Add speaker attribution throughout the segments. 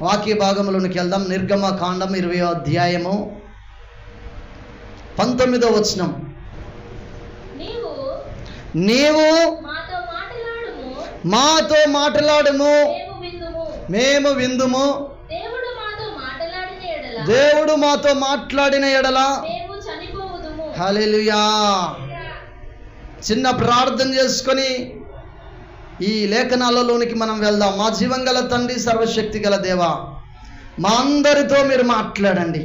Speaker 1: వాక్య భాగంలోనికి వెళ్దాం. నిర్గమకాండం 20వ అధ్యాయము 19వ వచనం. నీవు మాతో మాట్లాడుము, మేము విందుము. దేవుడు మాతో మాట్లాడిన ఎడల హల్లెలూయా. చిన్న ప్రార్థన చేసుకొని ఈ లేఖనాలలోనికి మనం వెళ్దాం. మా జీవం గల తండ్రి, సర్వశక్తి గల దేవా, మా అందరితో మీరు మాట్లాడండి.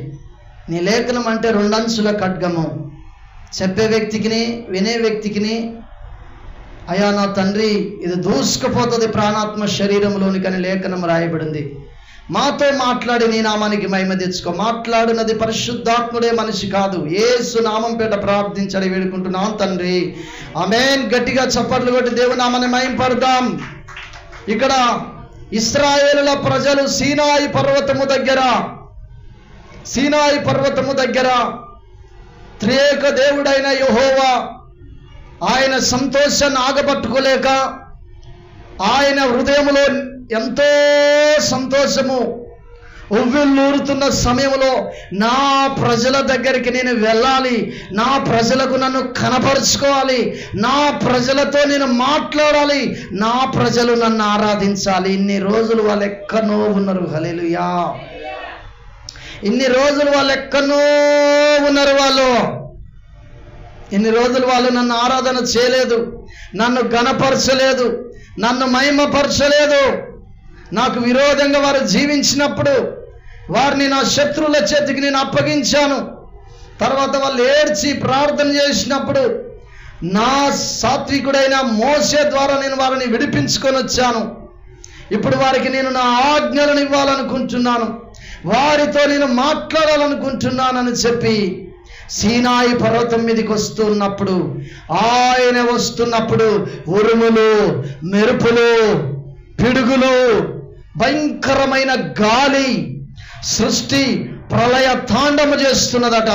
Speaker 1: నీ లేఖనం అంటే 2 అంచుల ఖడ్గము. చెప్పే వ్యక్తికిని వినే వ్యక్తికిని అయ్యా నా తండ్రి ఇది దూసుకుపోతుంది ప్రాణాత్మ శరీరంలోనికి అని లేఖనం రాయబడింది. మాతో మాట్లాడి నీ నామానికి మహిమ తెచ్చుకో. మాట్లాడునది పరిశుద్ధాత్ముడే, మనిషి కాదు. యేసు నామం పేట ప్రార్థించడి వేడుకుంటున్నాం తండ్రి, ఆమేన్. గట్టిగా చప్పట్లు కొట్టి దేవుని నామాన్ని మహిమపడదాం. ఇక్కడ ఇశ్రాయేలుల ప్రజలు సీనాయి పర్వతము దగ్గర త్రియేక దేవుడైన యెహోవా ఆయన సంతోషాన్ని ఆగబట్టుకోలేక ఆయన హృదయంలో ఎంతో సంతోషము ఉవ్విళ్ళూరుతున్న సమయంలో నా ప్రజల దగ్గరికి నేను వెళ్ళాలి, నా ప్రజలకు నన్ను కనపరుచుకోవాలి, నా ప్రజలతో నేను మాట్లాడాలి, నా ప్రజలు నన్ను ఆరాధించాలి. ఇన్ని రోజులు వాళ్ళు ఎక్కడో ఉన్నారు. హల్లెలూయా. ఇన్ని రోజులు వాళ్ళు ఎక్కడో ఉన్నారు. ఇన్ని రోజులు వాళ్ళు నన్ను ఆరాధన చేయలేదు, నన్ను ఘనపరచలేదు, నన్ను మహిమపరచలేదు. నాకు విరోధంగా వారు జీవించినప్పుడు వారిని నా శత్రువుల చేతికి నేను అప్పగించాను. తర్వాత వాళ్ళు ఏడ్చి ప్రార్థన చేసినప్పుడు నా సాత్వికుడైన మోసే ద్వారా నేను వారిని విడిపించుకొని వచ్చాను. ఇప్పుడు వారికి నేను నా ఆజ్ఞలను ఇవ్వాలనుకుంటున్నాను, వారితో నేను మాట్లాడాలనుకుంటున్నానని చెప్పి సీనాయి పర్వతం మీదకి వస్తున్నప్పుడు, ఆయన వస్తున్నప్పుడు ఉరుములు, మెరుపులు, పిడుగులు, భయంకరమైన గాలి, సృష్టి ప్రళయ తాండము చేస్తున్నదట.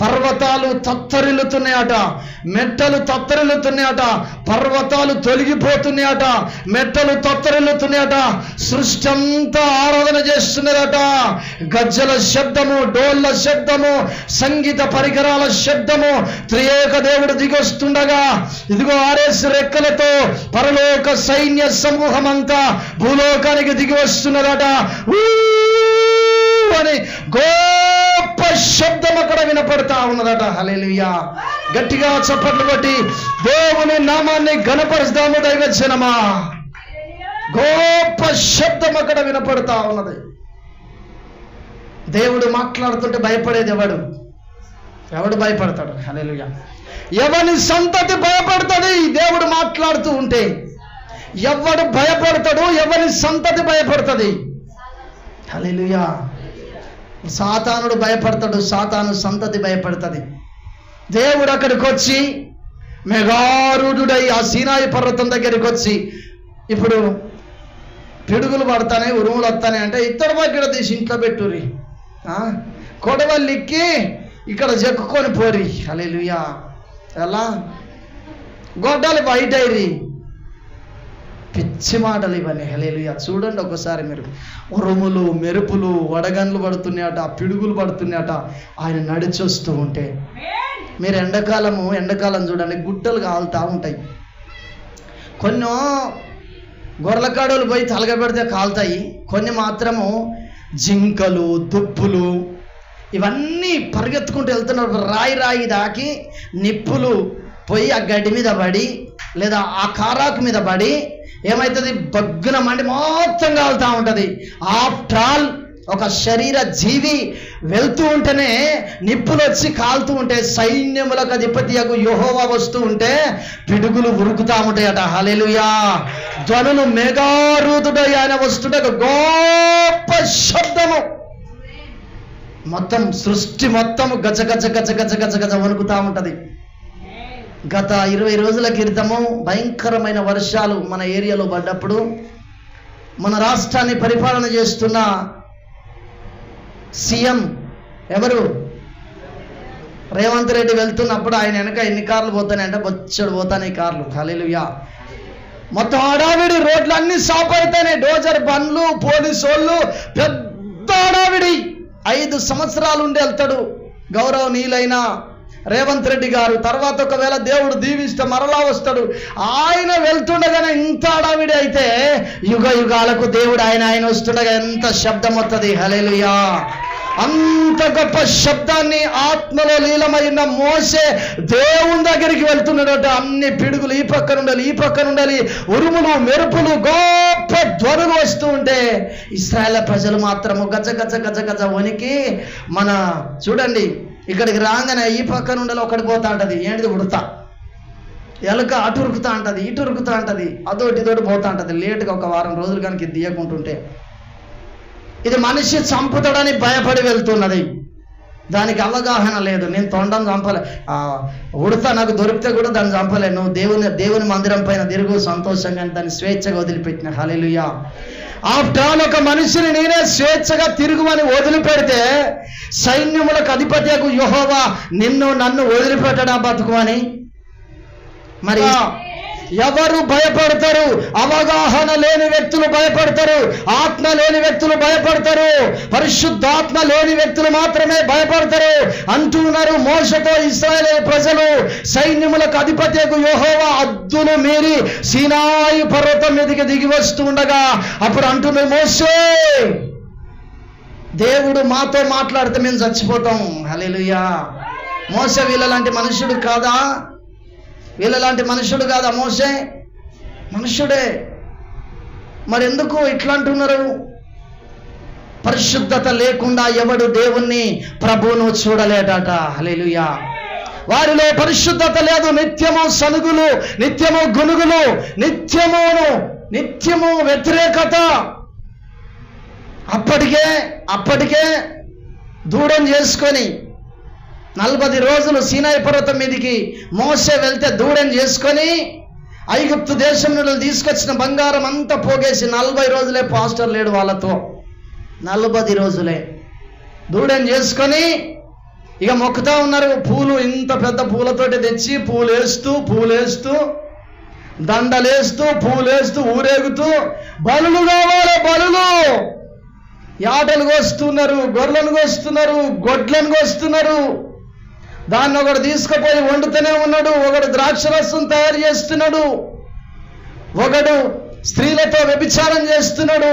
Speaker 1: పర్వతాలు తత్తరిల్లుతున్నాయట, మెట్టలు తత్తరిల్లుతున్నాయట, పర్వతాలు తొలగిపోతున్నాయట, మెట్టలు తత్తరిల్లుతున్నాయట. సృష్టి అంతా ఆరాధన చేస్తున్నదట. గజ్జల శబ్దము, డోళ్ళ శబ్దము, సంగీత పరికరాల శబ్దము. త్రియేక దేవుడు దిగొస్తుండగా ఇదిగో ఆరేసి రెక్కలతో పరలోక సైన్య సమూహం అంతా భూలోకానికి దిగి వస్తున్నదట. అని గొప్ప శబ్దం అక్కడ వినపడతా ఉన్నదట. హల్లెలూయా. గట్టిగా చప్పట్లు కొట్టి దేవుని నామాన్ని ఘనపరుస్తాము దైవజనమా. గొప్ప శబ్దం అక్కడ వినపడతా ఉన్నది. దేవుడు మాట్లాడుతుంటే భయపడేది ఎవడు భయపడతాడు? హల్లెలూయా. ఎవని సంతతి భయపడుతుంది దేవుడు మాట్లాడుతూ ఉంటే? ఎవడు భయపడతాడు? ఎవని సంతతి భయపడుతుంది? హల్లెలూయా. సాతానుడు భయపడతాడు, సాతాను సంతతి భయపడుతుంది. దేవుడు అక్కడికి వచ్చి మెగారూఢుడై ఆ సీనాయి పర్వతం దగ్గరికి వచ్చి, ఇప్పుడు పిడుగులు పడతానే, ఉరుములు వస్తానే అంటే ఇత్తడి బకెట్ తీసి ఇంట్లో పెట్టుర్రి, కొడవళ్ళు ఎక్కి ఇక్కడ చెక్కుకొని పోరి. హల్లెలూయా. ఎలా గొడ్డలు బయట అయ్యి పిచ్చి మాటలు ఇవన్నీ. హల్లెలూయా. చూడండి ఒకసారి మీరు, ఉరుములు, మెరుపులు, వడగన్లు పడుతున్నాయట, పిడుగులు పడుతున్నాయట. ఆయన నడిచొస్తూ ఉంటే మీరు ఎండాకాలం చూడండి, గుట్టలు కాలుతూ ఉంటాయి. కొన్ని గొర్రెల కాడలు పోయి తలగబెడితే కాలుతాయి, కొన్ని మాత్రము జింకలు, దుప్పులు ఇవన్నీ పరిగెత్తుకుంటూ వెళ్తున్నారు. రాయి దాకి నిప్పులు పోయి ఆ గడ్డి మీద పడి లేదా ఆ కారాకు మీద పడి ఏమవుతుంది, బగ్గున మండి మొత్తం కాలుతూ ఉంటుంది. ఆఫ్టర్ ఆల్ ఒక శరీర జీవి వెళ్తూ ఉంటేనే నిప్పులు వచ్చి కాలుతూ ఉంటే, సైన్యములకు అధిపతియగు యెహోవా వస్తూ ఉంటే పిడుగులు ఉరుకుతా ఉంటాయట. హల్లెలూయా. ధ్వనులు మెగారూఢుడై ఆయన వస్తుంటే గొప్ప శబ్దము, మొత్తం సృష్టి మొత్తం గజ గజ గజ గజ గజ గజ వణుకుతా ఉంటది. గత 20 రోజుల క్రితము భయంకరమైన వర్షాలు మన ఏరియాలో పడ్డప్పుడు మన రాష్ట్రాన్ని పరిపాలన చేస్తున్న సీఎం ఎవరు? రేవంత్ రెడ్డి వెళ్తున్నప్పుడు ఆయన వెనక ఎన్ని కార్లు పోతాయంటే బొచ్చడు పోతాయి కార్లు. హల్లెలూయా. మొత్తం హడావిడి, రోడ్లు అన్ని సాఫ్ అయితేనే, డోజర్ బండ్లు, పోలీసు వాళ్ళు, పెద్ద హడావిడి. 5 సంవత్సరాలు ఉండి వెళ్తాడు గౌరవనీయులైన రేవంత్ రెడ్డి గారు. తర్వాత ఒకవేళ దేవుడు దీవిస్తే మరలా వస్తాడు. ఆయన వెళ్తుండగానే ఇంత హడావిడి అయితే యుగ యుగాలకు దేవుడు ఆయన వస్తుండగా ఎంత శబ్దం వస్తుంది. హల్లెలూయా! అంత గొప్ప శబ్దాన్ని ఆత్మలో లీలమైన మోసే దేవుని దగ్గరికి వెళ్తున్నాడట. అన్ని పిడుగులు ఈ పక్కన ఉండాలి, ఈ పక్కన ఉండాలి, ఉరుములు మెరుపులు గొప్ప ధ్వనులు వస్తూ ఉంటే ఇశ్రాయేల్ ప్రజలు మాత్రము గజ గజ గజ గజ వణికి, మన చూడండి ఇక్కడికి రాగానే ఈ పక్కన ఉండాలి, ఒకటి పోతా ఉంటుంది, ఏంటిది ఉడతా, ఎలుక అటు ఉరుకుతా ఉంటుంది, ఇటు ఉరుకుతా ఉంటుంది, అదోటి ఇదోటి పోతా ఉంటుంది. లేటుగా ఒక వారం రోజులు కనుక దియకుంటుంటే ఇది మనిషి చంపుతాడని భయపడి వెళ్తున్నది. దానికి అవగాహన లేదు. నేను తొండను చంపలే, ఉడతా నాకు దొరికితే కూడా దాన్ని చంపలే. నువ్వు దేవుని మందిరం పైన తిరుగు సంతోషంగా, దాన్ని స్వేచ్ఛగా వదిలిపెట్టిన. హల్లెలూయా! ఆఫ్టర్ ఆల్ ఒక మనిషిని నేనే స్వేచ్ఛగా తిరుగుమని వదిలిపెడితే సైన్యములకు అధిపతియగు యెహోవా నిన్ను నన్ను వదిలిపెట్టడా బతుకుమని? మరి ఎవరు భయపడతారు? అవగాహన లేని వ్యక్తులు భయపడతారు, ఆత్మ లేని వ్యక్తులు భయపడతారు, పరిశుద్ధాత్మ లేని వ్యక్తులు మాత్రమే భయపడతారు అంటున్నారు. మోషతో ఇశ్రాయేలు ప్రజలు సైన్యములకు అధిపతియగు యెహోవా హద్దులు మీరి సీనాయి పర్వతం మీదకి దిగి వస్తూ ఉండగా అప్పుడు అంటున్నారు, మోషే దేవుడు మాతో మాట్లాడితే మేము చచ్చిపోతాం. హల్లెలూయా! మోషే వీళ్ళలాంటి మనుషుడు కాదా? వీళ్ళలాంటి మనుషుడు కాదా మోషే? మనుషుడే. మరి ఎందుకు ఇట్లా అంటున్నారు? పరిశుద్ధత లేకుండా ఎవడు దేవుణ్ణి ప్రభువును చూడలేడట. హల్లెలూయా! వారిలో పరిశుద్ధత లేదు. నిత్యము సనుగులు, నిత్యము గునుగులు, నిత్యము వ్యతిరేకత. అప్పటికే దూడం చేసుకొని 40 రోజులు సీనాయి పర్వతం మీదకి మోసే వెళ్తే దూడం చేసుకొని ఐగుప్తు దేశం నుండి తీసుకొచ్చిన బంగారం అంతా పోగేసి 40 రోజులే పాస్టర్ లేడు వాళ్ళతో. 40 రోజులే దూడం చేసుకొని ఇక మొక్కుతా ఉన్నారు. పూలు ఇంత పెద్ద పూలతోటి తెచ్చి పూలేస్తూ దండలేస్తూ పూలేస్తూ ఊరేగుతూ బలులు కావాలి, బలులు. యాటలు కోస్తున్నారు, గొర్రెలను కోస్తున్నారు, గొడ్లను కోస్తున్నారు. దాన్ని ఒకడు తీసుకుపోయి వండుతూనే ఉన్నాడు, ఒకడు ద్రాక్షరసం తయారు చేస్తున్నాడు, ఒకడు స్త్రీలతో వ్యభిచారం చేస్తున్నాడు,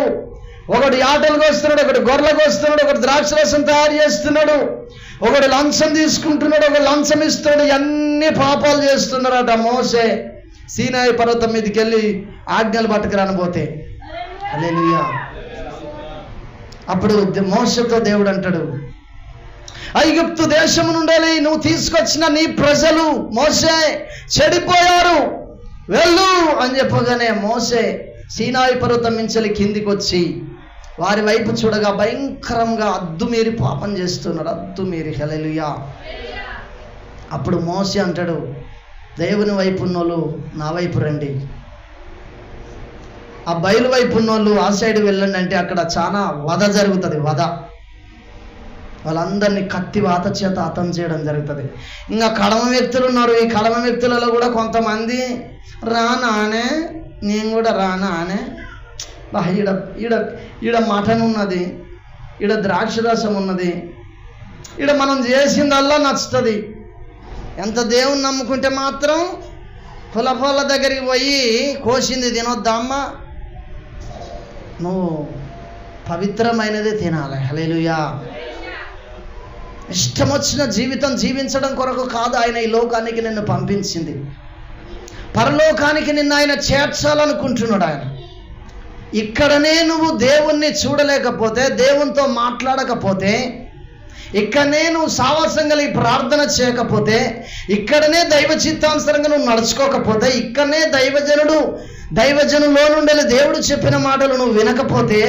Speaker 1: ఒకడు యాటలు కోస్తున్నాడు, ఒకడు గొర్రెలు కోస్తున్నాడు, ఒకడు ద్రాక్షరసం తయారు చేస్తున్నాడు, ఒకడు లంచం తీసుకుంటున్నాడు, ఒకడు లంచం ఇస్తున్నాడు. అన్ని పాపాలు చేస్తున్నారట. మోసే సీనాయి పర్వతం మీదకి వెళ్ళి ఆజ్ఞలు పట్టుకురానిపోతే. హల్లెలూయా! అప్పుడు మోసతో దేవుడు అంటాడు, ఐగుప్తు దేశం నుండి నువ్వు తీసుకొచ్చిన నీ ప్రజలు మోసే చెడిపోయారు, వెళ్ళు అని చెప్పగానే మోసే సీనాయి పర్వతం నుంచి కిందికి వచ్చి వారి వైపు చూడగా భయంకరంగా అద్దుమీరి పాపం చేస్తున్నారు, అద్దుమీరి. హల్లెలూయా! అప్పుడు మోసే అంటాడు, దేవుని వైపు ఉన్నోళ్ళు నా వైపు రండి, ఆ బయలు వైపు ఉన్నోళ్ళు ఆ సైడ్ వెళ్ళండి అంటే అక్కడ చాలా వధ జరుగుతుంది. వాళ్ళందరినీ కత్తి వాత చేత హతం చేయడం జరుగుతుంది. ఇంకా కడమ వ్యక్తులు ఉన్నారు. ఈ కడమ వ్యక్తులలో కూడా కొంతమంది రానానే, నేను కూడా రానానే, ఈడ మటన్ ఉన్నది, ఈడ ద్రాక్షరసం ఉన్నది, ఈడ మనం చేసిందల్లా నచ్చుతుంది. ఎంత దేవుని నమ్ముకుంటే మాత్రం పొల దగ్గరికి పోయి కోసింది తినొద్దామ్మా, నువ్వు పవిత్రమైనదే తినాలి. హల్లెలూయా! ఇష్టం వచ్చిన జీవితం జీవించడం కొరకు కాదు ఆయన ఈ లోకానికి నిన్ను పంపించింది. పరలోకానికి నిన్ను ఆయన చేర్చాలనుకుంటున్నాడు. ఆయన ఇక్కడనే నువ్వు దేవుణ్ణి చూడలేకపోతే, దేవునితో మాట్లాడకపోతే, ఇక్కడనే నువ్వు సావాసం కలిగి ప్రార్థన చేయకపోతే, ఇక్కడనే దైవ చిత్తానుసారంగా నువ్వు నడుచుకోకపోతే, ఇక్కడనే దైవజనులో నుండి దేవుడు చెప్పిన మాటలు నువ్వు వినకపోతే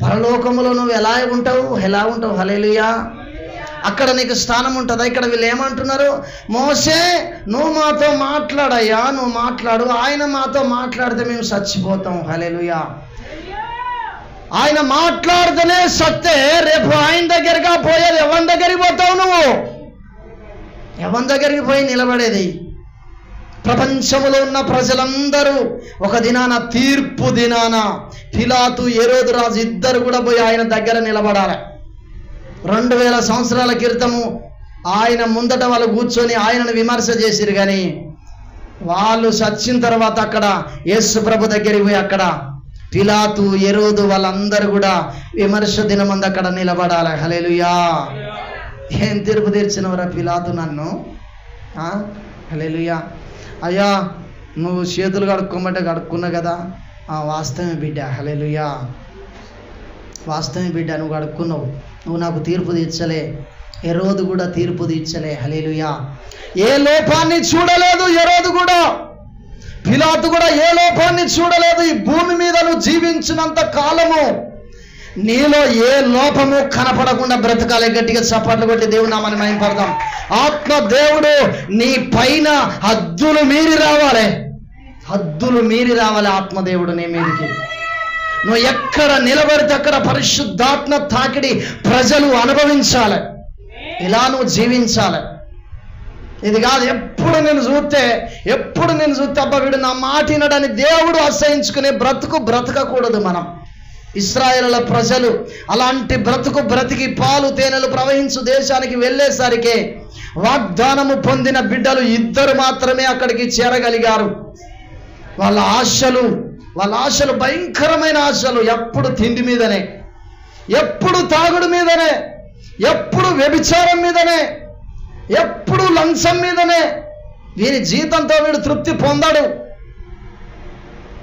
Speaker 1: పరలోకములో నువ్వు ఎలా ఉంటావు? హల్లెలూయా! అక్కడ నీకు స్థానం ఉంటుందా? ఇక్కడ వీళ్ళు ఏమంటున్నారు, మోసే నువ్వు మాతో మాట్లాడయ్యా, నువ్వు మాట్లాడు, ఆయన మాతో మాట్లాడితే మేము చచ్చిపోతాం. హల్లెలూయా! ఆయన మాట్లాడితేనే సత్తే. రేపు ఆయన దగ్గరగా పోయేది ఎవరి దగ్గరికి పోతావు? నువ్వు ఎవరి దగ్గరికి పోయి నిలబడేది? ప్రపంచంలో ఉన్న ప్రజలందరూ ఒక దినాన, తీర్పు దినాన పిలాతు హేరోదు రాజు ఇద్దరు కూడా పోయి ఆయన దగ్గర నిలబడాలి. 2000 సంవత్సరాల క్రితము ఆయన ముందట వాళ్ళు కూర్చొని ఆయనను విమర్శ చేసిరు, కానీ వాళ్ళు చచ్చిన తర్వాత అక్కడ యేసు ప్రభు దగ్గరికి పోయి అక్కడ పిలాతు హేరోదు వాళ్ళందరూ కూడా విమర్శ దినమంది అక్కడ నిలబడాలి. హల్లెలూయా. ఏం తీర్పు తీర్చినవరా పిలాతు నన్ను? హల్లెలూయా. అయ్యా నువ్వు చేతులు కడుక్కోమంటే కడుక్కున్నావు కదా, వాస్తవమే బిడ్డ. హల్లెలూయా. వాస్తవమే బిడ్డ, నువ్వు కడుక్కున్నావు, నువ్వు నాకు తీర్పు తీర్చలే, హేరోదు కూడా తీర్పు తీర్చలే. హల్లెలూయా. ఏ లోపాన్ని చూడలేదు హేరోదు కూడా, పిలాతు కూడా ఏ లోపాన్ని చూడలేదు. ఈ భూమి మీద నువ్వు జీవించినంత కాలము నీలో ఏ లోపము కనపడకుండా బ్రతకాలి. గట్టిగా చప్పట్లు కొట్టి దేవుని నామాన్ని మహిమపడదాం. ఆత్మ దేవుడు నీ పైన హద్దులు మీరి రావాలి, హద్దులు మీరి రావాలి ఆత్మదేవుడు నీ మీదకి. నువ్వు ఎక్కడ నిలబడితే అక్కడ పరిశుద్ధాత్మ తాకిడి ప్రజలు అనుభవించాలి. ఇలా నువ్వు జీవించాలి. ఇది కాదు ఎప్పుడు నేను చూస్తే అబ్బా వీడు నా మాట వినడని దేవుడు అసహించుకునే బ్రతకకూడదు. మనం ఇశ్రాయేలుల ప్రజలు అలాంటి బ్రతికి పాలు తేనెలు ప్రవహించు దేశానికి వెళ్ళేసరికి వాగ్దానము పొందిన బిడ్డలు 2 మాత్రమే అక్కడికి చేరగలిగారు. వాళ్ళ ఆశలు భయంకరమైన ఆశలు. ఎప్పుడు తిండి మీదనే, ఎప్పుడు తాగుడు మీదనే, ఎప్పుడు వ్యభిచారం మీదనే, ఎప్పుడు లంచం మీదనే. వీరి జీతంతో వీడు తృప్తి పొందాడు.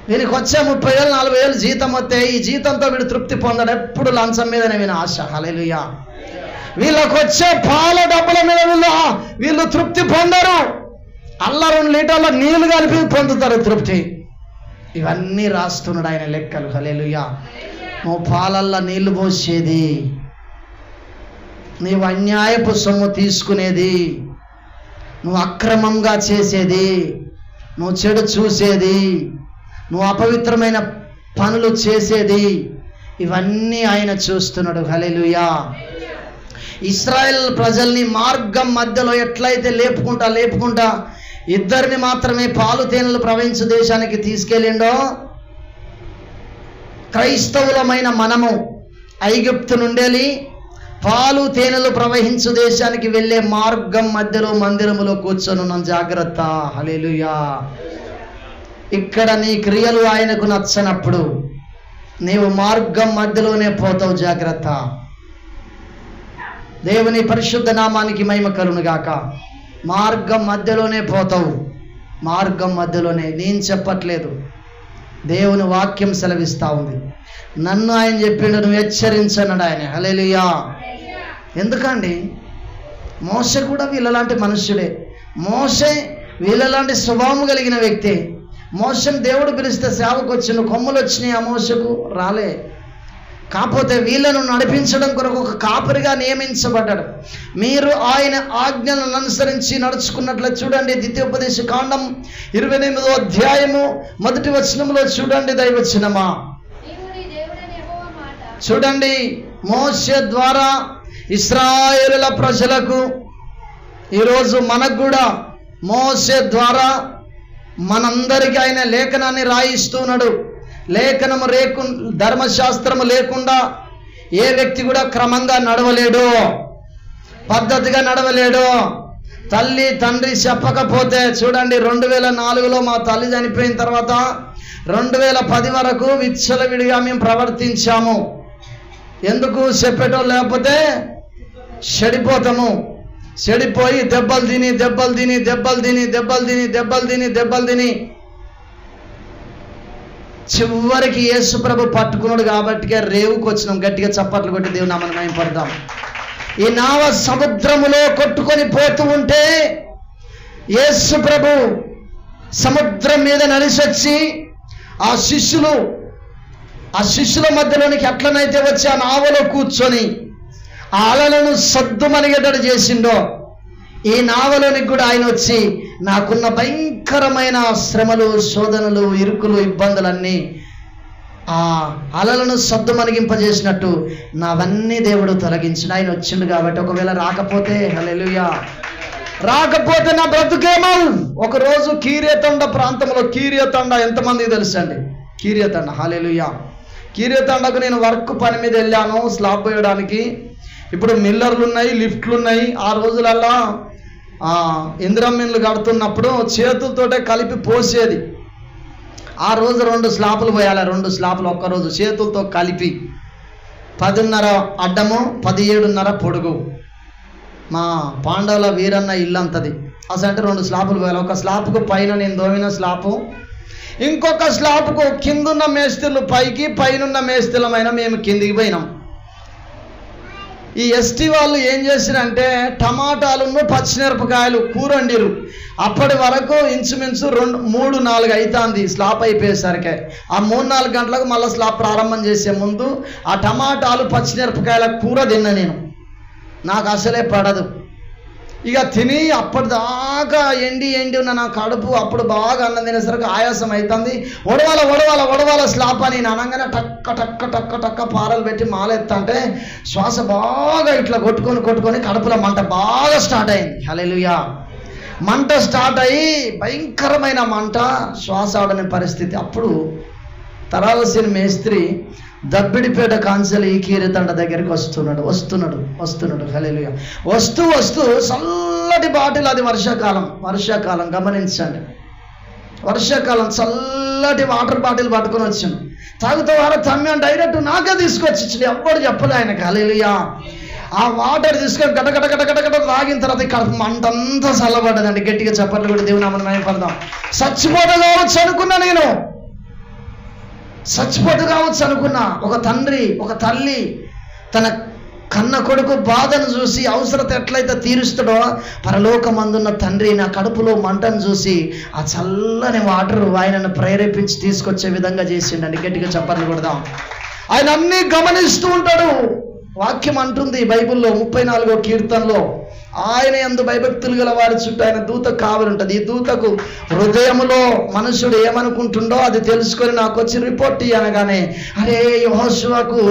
Speaker 1: వీరికి వచ్చే 30,000 40,000 జీతం వస్తే ఈ జీతంతో వీడు తృప్తి పొందాడు. ఎప్పుడు లంచం మీదనే వీని ఆశ. హల్లెలూయా. వీళ్ళకి వచ్చే పాల డబ్బుల మీద వీళ్ళు తృప్తి పొందరు. 2 లీటర్ల నీళ్లు కలిపి పొందుతారు తృప్తి. ఇవన్నీ రాస్తున్నాడు ఆయన లెక్కలు. హల్లెలూయా. నువ్వు పాలల్లో నీళ్లు పోసేది, నీవు అన్యాయపు సొమ్ము తీసుకునేది, నువ్వు అక్రమంగా చేసేది, నువ్వు చెడు చూసేది, నువ్వు అపవిత్రమైన పనులు చేసేది, ఇవన్నీ ఆయన చూస్తున్నాడు. హల్లెలూయా. ఇశ్రాయేల్ ప్రజల్ని మార్గం మధ్యలో ఎట్లయితే లేపుకుంటా 2 మాత్రమే పాలు తేనెలు ప్రవహించు దేశానికి తీసుకెళ్ళిండో, క్రైస్తవులమైన మనము ఐగుప్తు నుండి పాలు తేనెలు ప్రవహించు దేశానికి వెళ్ళే మార్గం మధ్యలో మందిరములో కూర్చొనున్నాం. జాగ్రత్త. హల్లెలూయా. ఇక్కడ నీ క్రియలు ఆయనకు నచ్చనప్పుడు నీవు మార్గం మధ్యలోనే పోతావు. జాగ్రత్త. దేవుని పరిశుద్ధ నామానికి మహిమ కలుగును గాక. మార్గం మధ్యలోనే పోతావు, మార్గం మధ్యలోనే. నేను చెప్పట్లేదు, దేవుని వాక్యం సెలవిస్తా ఉంది. నన్ను ఆయన చెప్పిండు, నువ్వు హెచ్చరించన్నాడు ఆయన. హల్లెలూయా. ఎందుకండి? మోషే కూడా వీళ్ళలాంటి మనుష్యుడే. మోషే వీళ్ళలాంటి స్వభావం కలిగిన వ్యక్తి. మోషను దేవుడు పిలిస్తే సేవకు వచ్చిన కొమ్ములు వచ్చినాయి, ఆ మోషకు రాలే. కాకపోతే వీళ్ళను నడిపించడం కొరకు ఒక కాపరిగా నియమించబడ్డాడు. మీరు ఆయన ఆజ్ఞలను అనుసరించి నడుచుకున్నట్లు చూడండి. ద్వితీయోపదేశ కాండం 28వ అధ్యాయము 1వ వచనంలో చూడండి. దైవచనమా చూడండి. మోషే ద్వారా ఇశ్రాయేలుల ప్రజలకు, ఈరోజు మనకు కూడా మోషే ద్వారా మనందరికీ ఆయన లేఖనాన్ని రాయిస్తున్నాడు. లేఖనము ధర్మశాస్త్రము లేకుండా ఏ వ్యక్తి కూడా క్రమంగా నడవలేడు, పద్ధతిగా నడవలేడు. తల్లి తండ్రి చెప్పకపోతే చూడండి, 2004లో మా తల్లి చనిపోయిన తర్వాత 2010 వరకు విచ్చలవిడిగా మేము ప్రవర్తించాము. ఎందుకు? చెప్పేటోళ్ళు లేకపోతే చెడిపోతాము. చెడిపోయి దెబ్బలు తిని చివరికి యేసు ప్రభు పట్టుకున్నాడు. కాబట్టికే రేవుకు వచ్చినాం. గట్టిగా చప్పట్లు కొట్టి దేవుని నామమున మహిమపడదాం. ఈ నావ సముద్రములో కొట్టుకొని పోతూ ఉంటే యేసు ప్రభు సముద్రం మీద నడిచొచ్చి ఆ శిష్యుల మధ్యలోనికి ఎట్లనైతే వచ్చి ఆ నావలో కూర్చొని ఆ అలలను సద్దుమనిగేటట్టు చేసిండో, ఈ నావలోనికి కూడా ఆయన వచ్చి నాకున్న భయంకరమైన శ్రమలు, శోధనలు, ఇరుకులు, ఇబ్బందులన్నీ ఆ అలలను సద్దుమణిగింపజేసినట్టు నావన్నీ దేవుడు తొలగించిన ఆయన వచ్చిండు. కాబట్టి ఒకవేళ రాకపోతే హల్లెలూయా రాకపోతే నా బ్రతుకేమో. ఒకరోజు కీరియతండ ప్రాంతంలో, కీరియతండ ఎంతమందికి తెలుసు అండి? కీరియతండ, హల్లెలూయా. కీరియతండకు నేను వర్క్ పని మీద వెళ్ళాను, స్లాబ్ పోయడానికి. ఇప్పుడు మిల్లర్లు ఉన్నాయి, లిఫ్ట్లు ఉన్నాయి. ఆ రోజులల్లా ఇంద్రమిన్లు కడుతున్నప్పుడు చేతులతోటే కలిపి పోసేది. ఆ రోజు 2 స్లాపులు పోయాలి, 2 స్లాపులు ఒక్కరోజు చేతులతో కలిపి. 10:30 అడ్డము, 17:30 పొడుగు. మా పాండవుల వీరన్న ఇల్లు అంతది. అసలు 2 స్లాపులు పోయాలి. ఒక స్లాపుకు పైన నేను దోమిన స్లాపు, ఇంకొక స్లాపుకు కిందున్న మేస్త్రులు పైకి, పైనున్న మేస్త్రులమైన మేము కిందికి పోయినాం. ఈ ఎస్టీ వాళ్ళు ఏం చేసిరంటే టమాటాలను పచ్చిమిరపకాయలు కూరండిరు. అప్పటి వరకు ఇంచుమించు 3-4 అవుతుంది స్లాప్ అయిపోయేసరికి. ఆ 3-4 గంటలకు మళ్ళీ స్లాప్ ప్రారంభం చేసే ముందు ఆ టమాటాలు పచ్చిమిరపకాయల కూర తిన్నా నేను. నాకు అసలే పడదు. ఇక తిని అప్పటిదాకా ఎండి ఉన్న నా కడుపు అప్పుడు బాగా అన్నం తినేసరికి ఆయాసం అవుతుంది. ఒడవాల స్లాప్ అని నేను అనగానే టక్క టక్క టక్క టక్క పారలు పెట్టి మాలెత్తంటే శ్వాస బాగా ఇట్లా కొట్టుకొని కడుపులో మంట బాగా స్టార్ట్ అయింది. హల్లెలూయా. మంట స్టార్ట్ అయ్యి భయంకరమైన మంట, శ్వాస ఆడని పరిస్థితి. అప్పుడు తరాలసిన మేస్త్రి దబ్బిడిపేట కాన్సల్ ఈ కీరితండ దగ్గరికి వస్తున్నాడు. హల్లెలూయా. వస్తూ చల్లటి బాటిల్, అది వర్షాకాలం గమనించండి. వర్షాకాలం చల్లటి వాటర్ బాటిల్ పట్టుకొని వచ్చాను. తాగుతావారా తమ్మి అని డైరెక్ట్ నాకే తీసుకొచ్చి ఇచ్చింది. ఎవ్వడు చెప్పలే ఆయనకి. హల్లెలూయా. ఆ వాటర్ తీసుకొని గటగట తాగిన తర్వాత ఇక్కడ మంటంతా చల్లబడ్డదండి. గట్టిగా చప్పట్లు కూడా దేవుని నామమున మహిమపడదాం. చచ్చిపోతా కావచ్చు అనుకున్నా నేను, ఒక తండ్రి ఒక తల్లి తన కన్న కొడుకు బాధను చూసి అవసరత ఎట్లయితే తీరుస్తాడో పరలోకమందున్న తండ్రి నా కడుపులో మంటను చూసి ఆ చల్లని వాటర్ ఆయనను ప్రేరేపించి తీసుకొచ్చే విధంగా చేసిండండి. గట్టిగా చప్పట్లు కొడదాం. ఆయన అన్నీ గమనిస్తూ ఉంటాడు. వాక్యం అంటుంది బైబిల్లో 34వ కీర్తనలో, ఆయన యందు భయభక్తులు గల వారి చుట్టూ ఆయన దూత కావలి ఉంటుంది. ఈ దూతకు హృదయంలో మనుషుడు ఏమనుకుంటుండో అది తెలుసుకొని నాకు వచ్చి రిపోర్ట్ ఇయ్యనగానే, అరే యెహోషువకు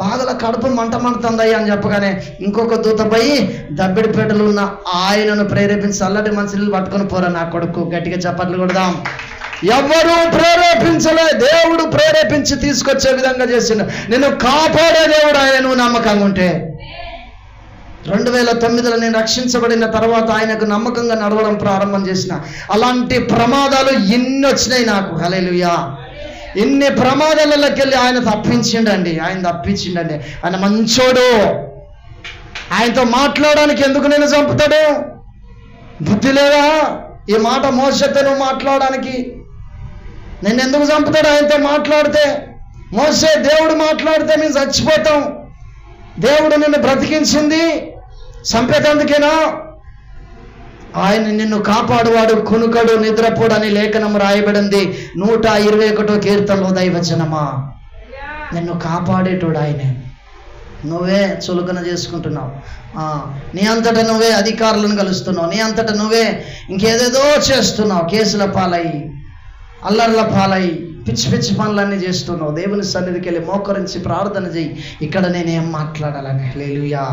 Speaker 1: బాగా కడుపు మంటమంటుందయ్యా అని చెప్పగానే ఇంకొక దూత పోయి దబ్బిడిపేటలో ఉన్న ఆయనను ప్రేరేపించి చల్లటి మంచినీళ్ళు పట్టుకొని పోరా నా కొడుకు. గట్టిగా చప్పట్లు కొడదాం. ఎవరు ప్రేరేపించలే, దేవుడు ప్రేరేపించి తీసుకొచ్చే విధంగా చేసిండు. నిన్ను కాపాడే దేవుడు ఆయన, నువ్వు నమ్మకంగా ఉంటే. 2009లో నేను రక్షించబడిన తర్వాత ఆయనకు నమ్మకంగా నడవడం ప్రారంభం చేసిన. అలాంటి ప్రమాదాలు ఎన్ని వచ్చినాయి నాకు. హల్లెలూయా. ఇన్ని ప్రమాదాలకి వెళ్ళి ఆయన తప్పించిండండి. ఆయన మంచోడు. ఆయనతో మాట్లాడడానికి ఎందుకు నేను చంపుతాడు? బుద్ధి లేదా? ఈ మాట మోసతో నువ్వు మాట్లాడడానికి నేను ఎందుకు చంపుతాడు? ఆయనతో మాట్లాడితే మోసే దేవుడు మాట్లాడితే మేము చచ్చిపోతాం. దేవుడు నిన్ను బ్రతికించింది చంపేటందుకేనా? ఆయన నిన్ను కాపాడువాడు, కునుకడు, నిద్రపోడు అని లేఖనం రాయబడింది 121వ కీర్తనలో. దైవజనమా, నిన్ను కాపాడేటోడు ఆయనే. నువ్వే చులకన చేసుకుంటున్నావు. నీ అంతటా నువ్వే అధికారులను కలుస్తున్నావు. నీ అంతటా నువ్వే ఇంకేదేదో చేస్తున్నావు. కేసుల పాలయ్యి, అల్లర్ల పాలయ్యి, పిచ్చి పనులన్నీ చేస్తున్నావు. దేవుని సన్నిధికి వెళ్ళి మోకరించి ప్రార్థన చెయ్యి. ఇక్కడ నేనేం మాట్లాడాలని. హల్లెలూయా.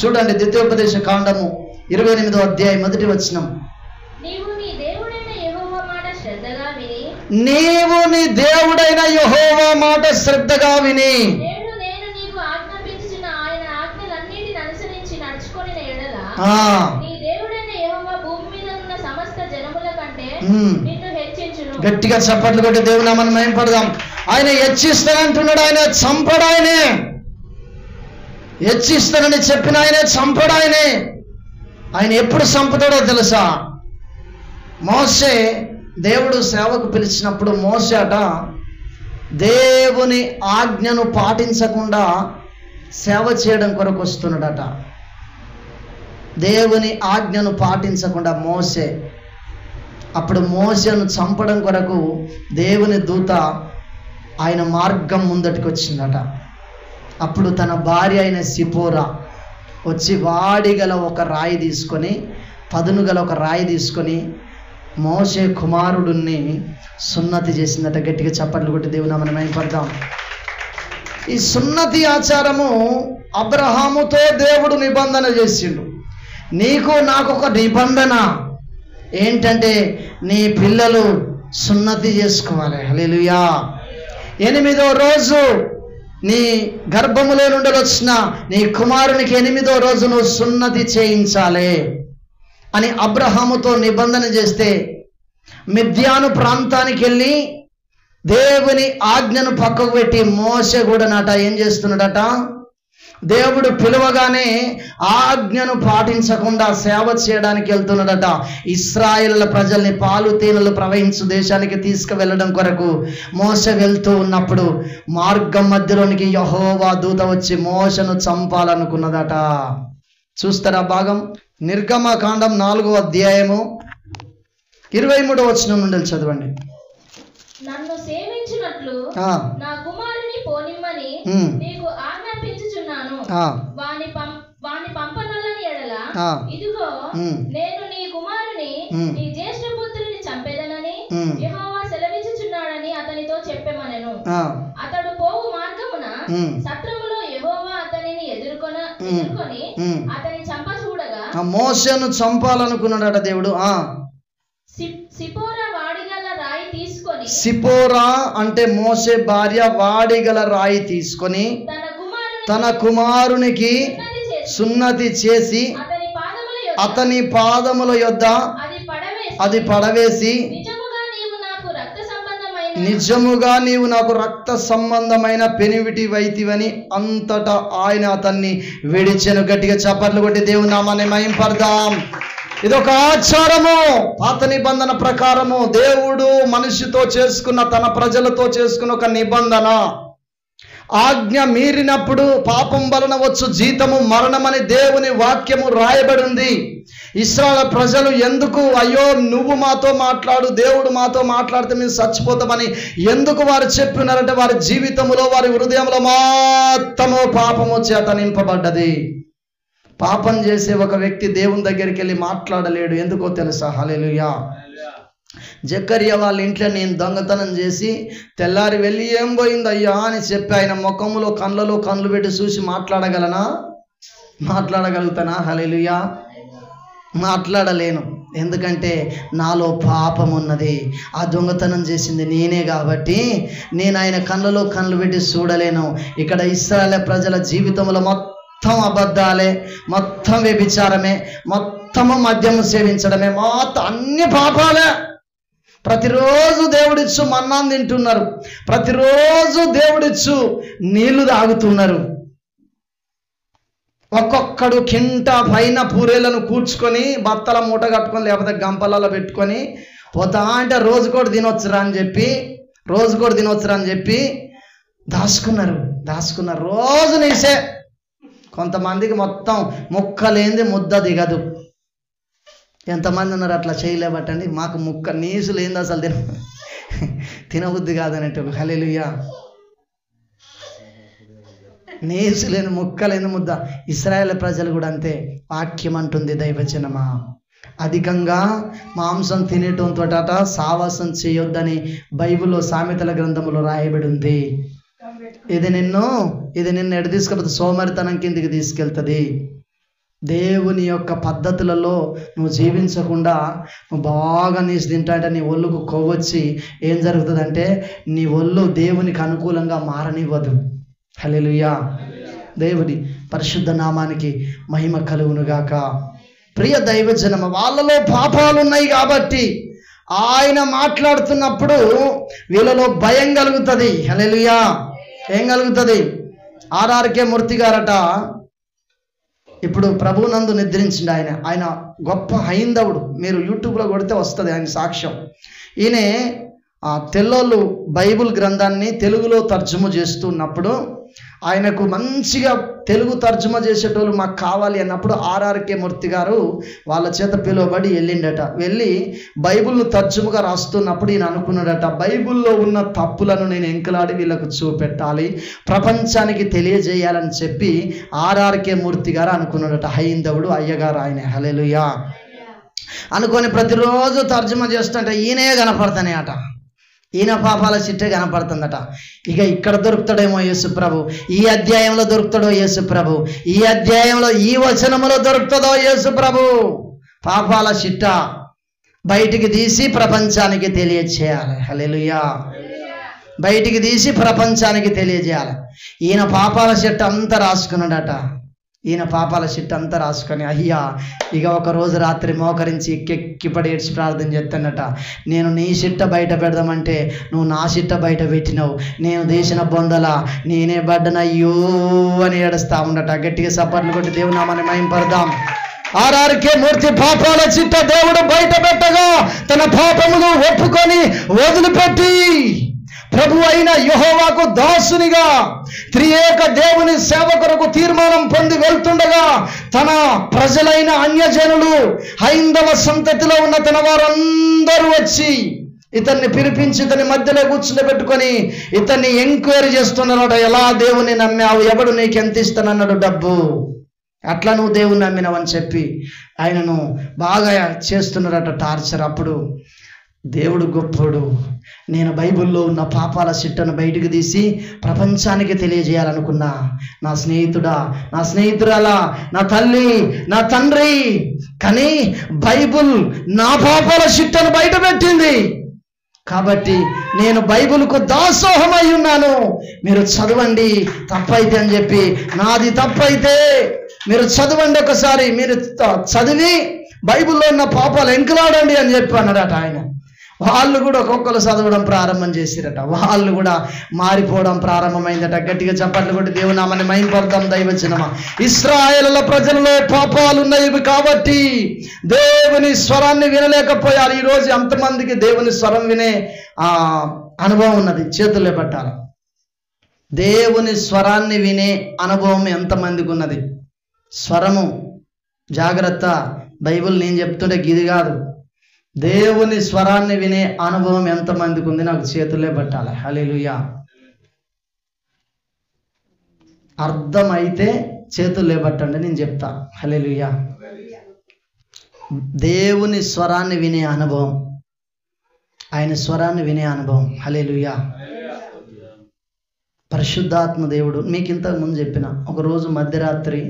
Speaker 1: చూడండి, ద్వితీయోపదేశ కాండము 28వ అధ్యాయం 1వ వచనం. నీవు నీ దేవుడైన యెహోవా మాట శ్రద్ధగా విని గట్టిగా చప్పట్లు కొట్టి దేవుని నామమున మహిమపడదాం. ఆయన హెచ్చిస్తానంటున్నాడు. ఆయన చంపడు. ఆయనే హెచ్చిస్తానని చెప్పిన ఆయనే చంపడు. ఆయన ఎప్పుడు చంపుతాడో తెలుసా? మోషే దేవుడు సేవకు పిలిచినప్పుడు మోషే అట దేవుని ఆజ్ఞను పాటించకుండా సేవ చేయడం కొరకు వస్తున్నాడట. దేవుని ఆజ్ఞను పాటించకుండా మోషే, అప్పుడు మోషేను చంపడం కొరకు దేవుని దూత ఆయన మార్గం ముందటికి వచ్చిందట. అప్పుడు తన భార్య అయిన సిపోరా వచ్చి వాడిగల ఒక రాయి తీసుకొని, పదునుగల ఒక రాయి తీసుకొని మోషే కుమారుడిని సున్నతి చేసిందట. గట్టిగా చప్పట్లు కొట్టి దేవుని నామమున మహిమపడదాం. ఈ సున్నతి ఆచారము అబ్రహాముతో దేవుడు నిబంధన చేసిండు. నీకు నాకు ఒక నిబంధన ఏంటంటే నీ పిల్లలు సున్నతి చేసుకోవాలి. హల్లెలూయా. 8వ రోజు నీ గర్భములో నుండి వచ్చిన నీ కుమారునికి 8వ రోజు నువ్వు సున్నతి చేయించాలి అని అబ్రహాముతో నిబంధన చేస్తే, మిద్యాను ప్రాంతానికి వెళ్ళి దేవుని ఆజ్ఞను పక్కకు పెట్టి మోషే కూడా ఏం చేస్తున్నాడట, దేవుడు పిలువగానే ఆజ్ఞను పాటించకుండా సేవ చేయడానికి వెళ్తున్నాడట. ఇశ్రాయేలు ప్రజల్ని పాలు తేనెలు ప్రవహించు దేశానికి తీసుకువెళ్ళడం కొరకు మోషే వెళ్తూ ఉన్నప్పుడు మార్గం మధ్యలోనికి యెహోవా దూత వచ్చి మోషను చంపాలనుకున్నదట. చూస్తారా భాగం? నిర్గమకాండం 4వ అధ్యాయము 23వ వచనం నుండి చదవండి.
Speaker 2: నన్ను సేవించినట్లు నా కుమారుని పోనిమ్మని నీకు ఆజ్ఞాపించుచున్నాను. వాని పంపనొల్లని ఎడల ఇదిగో నేను నీ కుమారుని నీ జ్యేష్ఠపుత్రుని చంపేదనని యెహోవా సెలవిచ్చుచున్నాడని అతనితో చెప్పెమనెను. అతడు పోవు మార్గమున సత్రములో యెహోవా అతనిని ఎదుర్కొని అతని చంప చూడగా,
Speaker 1: మోషేను చంపాలనుకున్నాడట దేవుడు.
Speaker 2: సిపోరా వాడిగల రాయి తీసుకొని,
Speaker 1: సిపోరా అంటే మోషే భార్య, వాడిగల రాయి తీసుకొని తన కుమారునికి సున్నతి చేసి అతని పాదముల యొద్ద అది పడవేసి, నిజముగా నీవు నాకు రక్త సంబంధమైన పెనివిటి వైతివని అంతటా ఆయన అతన్ని విడిచెను. గట్టిగా చప్పట్లు కొట్టి దేవుని నామాన్ని మహింపడదాం. ఇదొక ఆచారము. పాత నిబంధన ప్రకారము దేవుడు మనిషితో చేసుకున్న, తన ప్రజలతో చేసుకున్న ఒక నిబంధన. ఆజ్ఞ మీరినప్పుడు పాపం వలన వచ్చు జీతము మరణమని దేవుని వాక్యము రాయబడి ఉంది. ఇశ్రాయేలు ప్రజలు ఎందుకు అయ్యో నువ్వు మాతో మాట్లాడు, దేవుడు మాతో మాట్లాడితే మేము చచ్చిపోతామని ఎందుకు వారు చెప్పినారంటే, వారి జీవితంలో వారి హృదయంలో మొత్తము పాపము చేత నింపబడ్డది. పాపం చేసే ఒక వ్యక్తి దేవుని దగ్గరికి వెళ్ళి మాట్లాడలేడు. ఎందుకో తెలుసా? హల్లెలూయా. జకర్యా వాళ్ళ ఇంట్లో నేను దొంగతనం చేసి తెల్లారి వెళ్ళి ఏం పోయిందయ్యా అని చెప్పి ఆయన ముఖములో కళ్ళలో కళ్ళు పెట్టి చూసి మాట్లాడగలుగుతానా? హల్లెలూయా. మాట్లాడలేను. ఎందుకంటే నాలో పాపం ఉన్నది. ఆ దొంగతనం చేసింది నేనే కాబట్టి నేను ఆయన కళ్ళలో కళ్ళు పెట్టి చూడలేను. ఇక్కడ ఇశ్రాయేలు ప్రజల జీవితంలో మొత్తం అబద్ధాలే, మొత్తం వ్యభిచారమే, మొత్తము మద్యము సేవించడమే, మొత్తం అన్ని పాపాలే. ప్రతిరోజు దేవుడిచ్చు మన్నాను తింటున్నారు, ప్రతిరోజు దేవుడిచ్చు నీళ్లు తాగుతున్నారు. ఒక్కొక్కడు కింట పైన పూరేలను కూర్చుకొని బత్తల మూట కట్టుకొని లేకపోతే గంపలలో పెట్టుకొని పోతా అంటే రోజుకోటి తినొచ్చురా అని చెప్పి దాచుకున్నారు. రోజు నీసే. కొంతమందికి మొత్తం ముక్కలేంది ముద్ద దిగదు. ఎంతమంది ఉన్నారు అట్లా చేయలేబట్టండి? మాకు ముక్క నీసు లేనిది అసలు తినబుద్ధి కాదనేట్టు. హల్లెలూయా. నీసు లేని ముక్క లేని ముద్ద. ఇశ్రాయేలు ప్రజలు కూడా అంతే. వాక్యం అంటుంది, దైవజనమా, అధికంగా మాంసం తినేటంతో సావాసం చేయొద్దని బైబిల్లో సామెతల గ్రంథంలో రాయబడి ఉంది. ఇది నిన్ను ఎడు తీసుకపోతే సోమరితనం కిందికి తీసుకెళ్తుంది. దేవుని యొక్క పద్ధతులలో నువ్వు జీవించకుండా నువ్వు బాగా నీసు తింటా అంటే నీ ఒళ్ళుకు కొవ్వొచ్చి ఏం జరుగుతుందంటే నీ ఒళ్ళు దేవునికి అనుకూలంగా మారనివ్వదు. హల్లెలూయా. దేవుని పరిశుద్ధ నామానికి మహిమ కలుగునుగాక. ప్రియ దైవజనమ, వాళ్ళలో పాపాలు ఉన్నాయి కాబట్టి ఆయన మాట్లాడుతున్నప్పుడు వీళ్ళలో భయం కలుగుతుంది. హల్లెలూయా. ఏం కలుగుతుంది? ఆర్ఆర్కే మూర్తి గారట ఇప్పుడు ప్రభునందు నిద్రించిండు. ఆయన గొప్ప హైందవుడు. మీరు యూట్యూబ్లో కొడితే వస్తుంది ఆయన సాక్ష్యం. ఈయన తెల్లోళ్ళు బైబిల్ గ్రంథాన్ని తెలుగులో తర్జుమ చేస్తున్నప్పుడు ఆయనకు మంచిగా తెలుగు తర్జుమ చేసేటోళ్ళు మాకు కావాలి అన్నప్పుడు ఆర్ఆర్కే మూర్తి గారు వాళ్ళ చేత పిలువబడి వెళ్ళిండట. వెళ్ళి బైబిల్ను తర్జుమగా రాస్తున్నప్పుడు ఈయన అనుకున్నాడట, బైబిల్లో ఉన్న తప్పులను నేను ఎంకలాడి వీళ్ళకు చూపెట్టాలి, ప్రపంచానికి తెలియజేయాలని చెప్పి ఆర్ఆర్కే మూర్తి గారు అనుకున్నాడట. హైందవుడు, అయ్యగారు ఆయన. హల్లెలూయా. అనుకొని ప్రతిరోజు తర్జుమ చేస్తుంటే ఈయనే కనపడతానే అట. ఈయన పాపాల చిట్టే కనపడుతుందట. ఇక ఇక్కడ దొరుకుతాడేమో యేసు ప్రభు, ఈ అధ్యాయంలో దొరుకుతాడో యేసు ప్రభు, ఈ అధ్యాయంలో ఈ వచనములో దొరుకుతుందో యేసు ప్రభు. పాపాల చిట్ట బయటికి తీసి ప్రపంచానికి తెలియజేయాలి. హల్లెలూయా. బయటికి తీసి ప్రపంచానికి తెలియజేయాలి. ఈయన పాపాల చిట్ట అంతా రాసుకున్నాడట. ఈయన పాపాల చిట్ట అంతా రాసుకొని అయ్యా ఇక ఒక రోజు రాత్రి మోకరించి ఎక్కిపడి ఏడ్చి ప్రార్థన చేస్తానట. నేను నీ చిట్ట బయట పెడదామంటే నువ్వు నా చిట్ట బయట పెట్టినావు, నేను దేశన బొందల నేనే బడ్డనయ్యో అని ఏడుస్తా ఉండట. గట్టిగా సపర్లు కొట్టి దేవుని నామాన్ని మహింపడదాం. ఆర్ఆర్కే మూర్తి పాపాల చిట్ట దేవుడు బయట పెట్టగా తన పాపములు ఒప్పుకొని వదిలిపెట్టి ప్రభు అయిన యెహోవాకు దాసునిగా త్రియేక దేవుని సేవ కొరకు తీర్మానం పొంది వెళ్తుండగా తన ప్రజలైన అన్యజనులు హైందవ సంతతిలో ఉన్న తన వారందరూ వచ్చి ఇతన్ని పిలిపించి ఇతని మధ్యలో కూర్చుండబెట్టుకొని ఇతన్ని ఎంక్వైరీ చేస్తున్నారట. ఎలా దేవుని నమ్మావు, ఎవడు నీకు ఎంత ఇస్తానన్నాడు డబ్బు, అట్లా నువ్వు దేవుని నమ్మినావని చెప్పి ఆయనను బాగా చేస్తున్నారట టార్చర్. అప్పుడు దేవుడు గొప్పోడు, నేను బైబిల్లో ఉన్న పాపాల చిట్టను బయటకు తీసి ప్రపంచానికి తెలియజేయాలనుకున్నా. నా స్నేహితుడా, నా స్నేహితురాలా, నా తల్లి, నా తండ్రి, కానీ బైబిల్ నా పాపాల చిట్టను బయట పెట్టింది కాబట్టి నేను బైబిల్కు దాసోహమై ఉన్నాను. మీరు చదవండి తప్పైతే అని చెప్పి, నాది తప్పైతే మీరు చదవండి, ఒకసారి మీరు చదివి బైబిల్లో ఉన్న పాపాలు ఎంకలాడండి అని చెప్పి అన్నాడట ఆయన. వాళ్ళు కూడా ఒక్కొక్కరు చదవడం ప్రారంభం చేసిరట. వాళ్ళు కూడా మారిపోవడం ప్రారంభమైందట. గట్టిగా చప్పట్లు కొట్టి దేవుని నామాన్ని మహింపడతాం. దైవజనమా, ఇశ్రాయేలుల ప్రజలలో పాపాలు ఉన్నాయి కాబట్టి దేవుని స్వరాన్ని వినలేకపోయారు. ఈరోజు ఎంతమందికి దేవుని స్వరం వినే అనుభవం ఉన్నది? చేతుల్లో పెట్టాలి. దేవుని స్వరాన్ని వినే అనుభవం ఎంతమందికి ఉన్నది? స్వరము జాగ్రత్త. బైబిల్ నేను చెప్తుంటే గిది కాదు. దేవుని స్వరాన్ని వినే అనుభవం ఎంతమందికి ఉంది? నాకు చేతులే పట్టాలి. హల్లెలూయా. అర్థమైతే చేతులే పట్టండి, నేను చెప్తా. హల్లెలూయా. దేవుని స్వరాన్ని వినే అనుభవం, ఆయన స్వరాన్ని వినే అనుభవం. హల్లెలూయా. పరిశుద్ధాత్మ దేవుడు, మీకు ఇంతకు ముందు చెప్పిన, ఒకరోజు మధ్యరాత్రి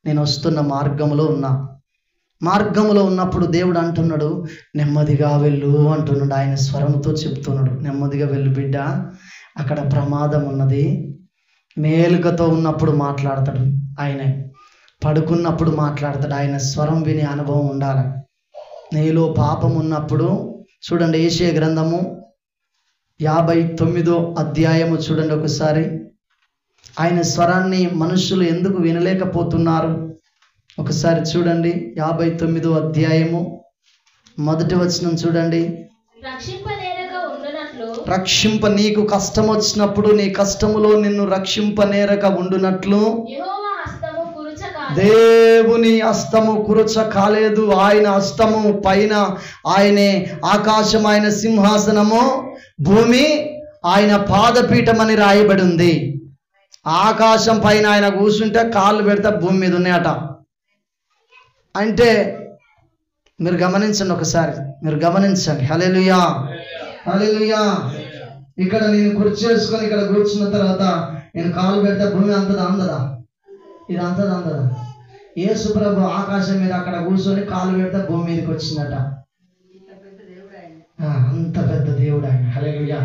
Speaker 1: నేను వస్తున్న మార్గంలో ఉన్నప్పుడు దేవుడు అంటున్నాడు, నెమ్మదిగా వెళ్ళు అంటున్నాడు. ఆయన స్వరంతో చెప్తున్నాడు, నెమ్మదిగా వెళ్ళు బిడ్డ, అక్కడ ప్రమాదం ఉన్నది. మేలుకతో ఉన్నప్పుడు మాట్లాడతాడు ఆయనే, పడుకున్నప్పుడు మాట్లాడతాడు. ఆయన స్వరం వినే అనుభవం ఉండాలి. నీలో పాపం ఉన్నప్పుడు చూడండి, యెషయా గ్రంథము 59వ అధ్యాయము చూడండి ఒకసారి. ఆయన స్వరాన్ని మనుషులు ఎందుకు వినలేకపోతున్నారు ఒకసారి చూడండి. 59వ అధ్యాయము 1వ వచనం చూడండి. రక్షింప, నీకు కష్టం వచ్చినప్పుడు నీ కష్టములో నిన్ను రక్షింపనేరక ఉండునట్లు దేవుని హస్తము కురచ కాలేదు. ఆయన హస్తము పైన ఆయనే ఆకాశం, ఆయన సింహాసనము, భూమి ఆయన పాదపీఠం అని రాయబడి ఉంది. ఆకాశం పైన ఆయన కూర్చుంటే కాళ్ళు పెడితే భూమి మీద ఉన్నాయట. అంటే మీరు గమనించండి, ఒకసారి మీరు గమనించండి. హల్లెలూయా, హల్లెలూయా. ఇక్కడ నేను కుర్చీ చేసుకొని ఇక్కడ కూర్చున్న తర్వాత నేను కాలు పెడితే భూమి అందదా? ఇది అందదా? యేసు ప్రభు ఆకాశం మీద అక్కడ కూర్చొని కాలు పెడితే భూమి మీదకి వచ్చిందట. అంత పెద్ద దేవుడు ఆయన. హల్లెలూయా.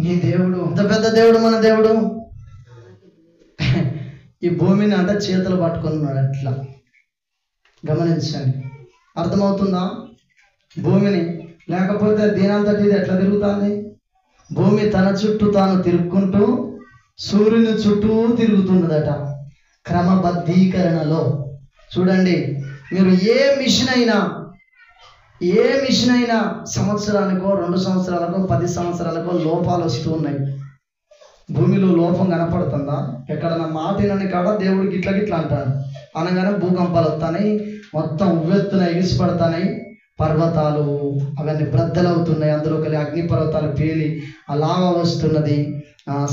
Speaker 1: నీ దేవుడు అంత పెద్ద దేవుడు, మన దేవుడు. ఈ భూమిని అంతా చేతులు పట్టుకున్నాడు. అట్లా గమనించండి, అర్థమవుతుందా? భూమిని లేకపోతే దీనంతటి ఇది ఎట్లా తిరుగుతుంది? భూమి తన చుట్టూ తాను తిరుగుకుంటూ సూర్యుని చుట్టూ తిరుగుతున్నదట క్రమబద్ధీకరణలో. చూడండి, మీరు ఏ మిషన్ అయినా సంవత్సరానికో 2 సంవత్సరాలకో 10 సంవత్సరాలకో లోపాలు వస్తూ ఉన్నాయి. భూమిలో లోపం కనపడుతుందా? ఎక్కడన్నా మాటినని కాడ దేవుడు గిట్లా అంటాడు అనగానే భూకంపాలు వస్తాయి, మొత్తం ఉవ్వెత్తున ఎగిసిపడతాయి, పర్వతాలు అవన్నీ బ్రద్దలవుతున్నాయి, అందులోకి అగ్ని పర్వతాలు పేలి అలాగా వస్తున్నది,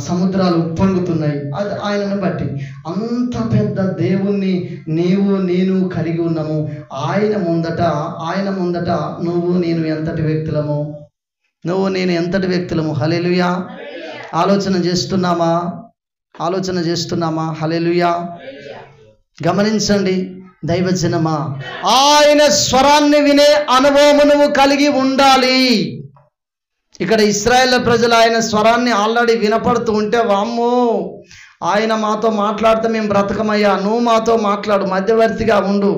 Speaker 1: సముద్రాలు ఉప్పొంగుతున్నాయి. అది ఆయనను బట్టి. అంత పెద్ద దేవుణ్ణి నేను కలిగి ఉన్నాము. ఆయన ముందట నువ్వు నేను ఎంతటి వ్యక్తులము? నువ్వు నేను ఎంతటి వ్యక్తులము. హల్లెలూయా. ఆలోచన చేస్తున్నామా? హల్లెలూయా. గమనించండి దైవజనమా, ఆయన స్వరాన్ని వినే అనుభవం నువ్వు కలిగి ఉండాలి. ఇక్కడ ఇశ్రాయేల్ ప్రజలు ఆయన స్వరాన్ని ఆల్రెడీ వినపడుతూ ఉంటే, వామ్మో ఆయన మాతో మాట్లాడితే మేము బ్రతకమయ్యా, నువ్వు మాతో మాట్లాడు, మధ్యవర్తిగా ఉండు.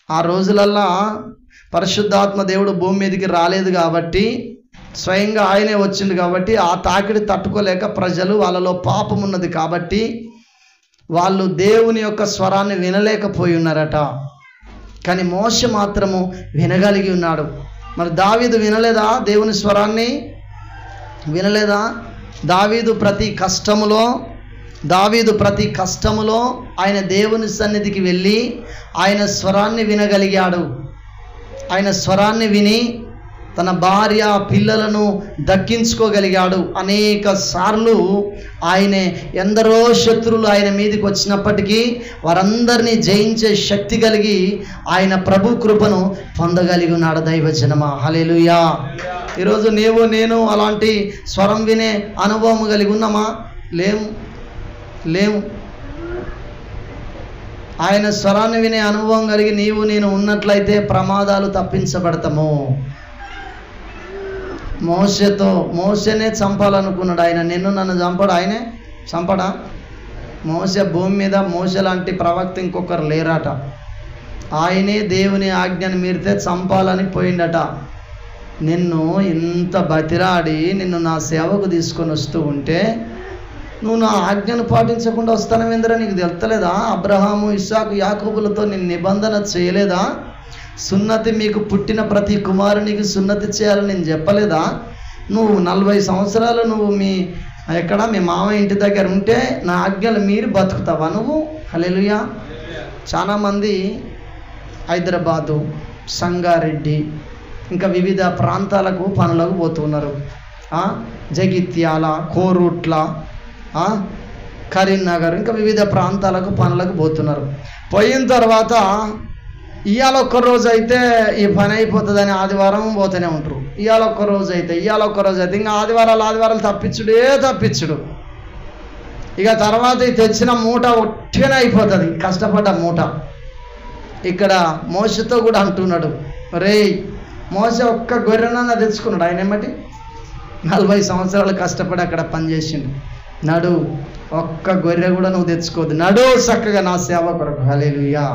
Speaker 1: ఆ రోజులల్లా పరిశుద్ధాత్మ దేవుడు భూమి మీదకి రాలేదు కాబట్టి, స్వయంగా ఆయనే వచ్చిండు కాబట్టి, ఆ తాకిడి తట్టుకోలేక ప్రజలు, వాళ్ళలో పాపం ఉన్నది కాబట్టి వాళ్ళు దేవుని యొక్క స్వరాన్ని వినలేకపోయి ఉన్నారట. కానీ మోషే మాత్రము వినగలిగి ఉన్నాడు. మరి దావీదు వినలేదా? దేవుని స్వరాన్ని వినలేదా? దావీదు ప్రతి కష్టములో ఆయన దేవుని సన్నిధికి వెళ్ళి ఆయన స్వరాన్ని వినగలిగాడు. ఆయన స్వరాన్ని విని తన భార్య పిల్లలను దక్కించుకోగలిగాడు. అనేక సార్లు ఆయనే ఎందరో శత్రువులు ఆయన మీదకి వచ్చినప్పటికీ వారందరినీ జయించే శక్తి కలిగి ఆయన ప్రభు కృపను పొందగలిగి ఉన్నాడు. దైవజనమా, హల్లెలూయా. ఈరోజు నీవు నేను అలాంటి స్వరం వినే అనుభవం కలిగి ఉన్నామా? లేము. ఆయన స్వరాన్ని వినే అనుభవం కలిగి నీవు నేను ఉన్నట్లయితే ప్రమాదాలు తప్పించబడతాము. మోషేనే చంపాలనుకున్నాడు ఆయన. నన్ను చంపడు, ఆయనే చంపడా? మోషే భూమి మీద మోషే లాంటి ప్రవక్త ఇంకొకరు లేరట. ఆయనే దేవుని ఆజ్ఞను మీరితే చంపాలని పోయిండట. నిన్ను ఇంత బతిరాడి నిన్ను నా సేవకు తీసుకొని వస్తూ ఉంటే నువ్వు నా ఆజ్ఞను పాటించకుండా వస్తానవేంద్రా? నీకు తెలుస్తలేదా? అబ్రహాము, ఇస్సాకు, యాకోబులతో నేను నిబంధన చేయలేదా? సున్నతి మీకు పుట్టిన ప్రతి కుమారునికి సున్నతి చేయాలని నేను చెప్పలేదా? నువ్వు 40 సంవత్సరాలు నువ్వు మీ మామ ఇంటి దగ్గర ఉంటే నా ఆజ్ఞలు మీరు బతుకుతావా నువ్వు? హల్లెలూయా. చాలామంది హైదరాబాదు, సంగారెడ్డి, ఇంకా వివిధ ప్రాంతాలకు పనులకు పోతున్నారు. జగిత్యాల, కోరుట్ల, కరీంనగర్, ఇంకా వివిధ ప్రాంతాలకు పనులకు పోతున్నారు. పోయిన తర్వాత ఇవాళ ఒక్కరోజు అయితే ఈ పని అయిపోతుందని ఆదివారం పోతూనే ఉంటారు. ఇవాళ ఒక్కరోజు అయితే ఇంకా ఆదివారాలు తప్పించుడు. ఇక తర్వాత తెచ్చిన మూట ఒట్టిగానే అయిపోతుంది, కష్టపడ్డ మూట. ఇక్కడ మోషతో కూడా అంటున్నాడు, మోసే ఒక్క గొర్రెనన్నా తెచ్చుకున్నాడు. ఆయన ఏమటి 40 సంవత్సరాలు కష్టపడి అక్కడ పనిచేసిండు. నడు, ఒక్క గొర్రె కూడా నువ్వు తెచ్చుకోవద్దు, నడు చక్కగా నా సేవ కొరకు. హల్లెలూయా.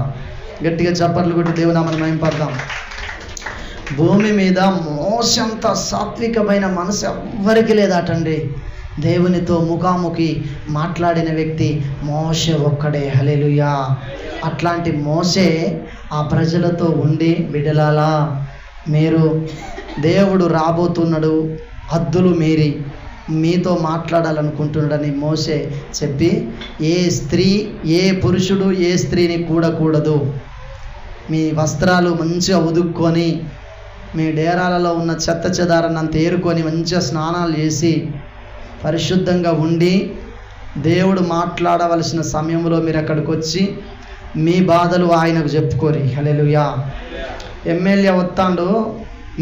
Speaker 1: గట్టిగా చప్పట్లు కొట్టి దేవునామని మహింపడదాం. భూమి మీద మోషే అంత సాత్వికమైన మనసు ఎవ్వరికి లేదటండి. దేవునితో ముఖాముఖి మాట్లాడిన వ్యక్తి మోషే ఒక్కడే. హల్లెలూయా. అట్లాంటి మోషే ఆ ప్రజలతో ఉండి, బిడ్డలారా మీరు దేవుడు రాబోతున్నాడు, హద్దులు మీరి మీతో మాట్లాడాలనుకుంటున్నాడని మోషే చెప్పి, ఏ పురుషుడు ఏ స్త్రీని కూడకూడదు, మీ వస్త్రాలు మంచిగా ఉదుక్కొని మీ డేరాలలో ఉన్న చెత్త చెదారన్నంత ఏరుకొని మంచిగా స్నానాలు చేసి పరిశుద్ధంగా ఉండి దేవుడు మాట్లాడవలసిన సమయంలో మీరు అక్కడికి వచ్చి మీ బాధలు ఆయనకు చెప్పుకోరి. హల్లెలూయా. ఎమ్మెల్యే వస్తాడు,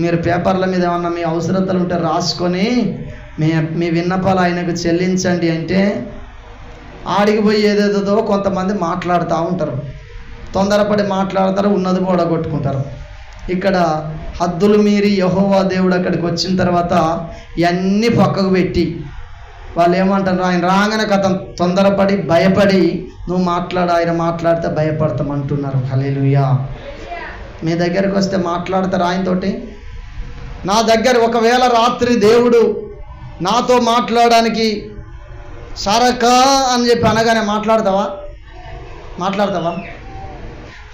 Speaker 1: మీరు పేపర్ల మీద ఏమన్నా మీ అవసరతలు ఉంటే రాసుకొని మీ విన్నపాలు ఆయనకు చెల్లించండి అంటే ఆడికి పోయి ఏదేదో కొంతమంది మాట్లాడుతూ ఉంటారు, తొందరపడి మాట్లాడతారు, ఉన్నది కూడా కొట్టుకుంటారు. ఇక్కడ హద్దులు మీరి యెహోవా దేవుడు అక్కడికి వచ్చిన తర్వాత ఇవన్నీ పక్కకు పెట్టి వాళ్ళు ఏమంటారు, ఆయన రాగానే కథ తొందరపడి భయపడి నువ్వు ఆయన మాట్లాడితే భయపడతామంటున్నారు. హల్లెలూయా. మీ దగ్గరికి వస్తే మాట్లాడతారు ఆయనతోటి? నా దగ్గర ఒకవేళ రాత్రి దేవుడు నాతో మాట్లాడడానికి సరకా అని చెప్పి అనగానే మాట్లాడతావా?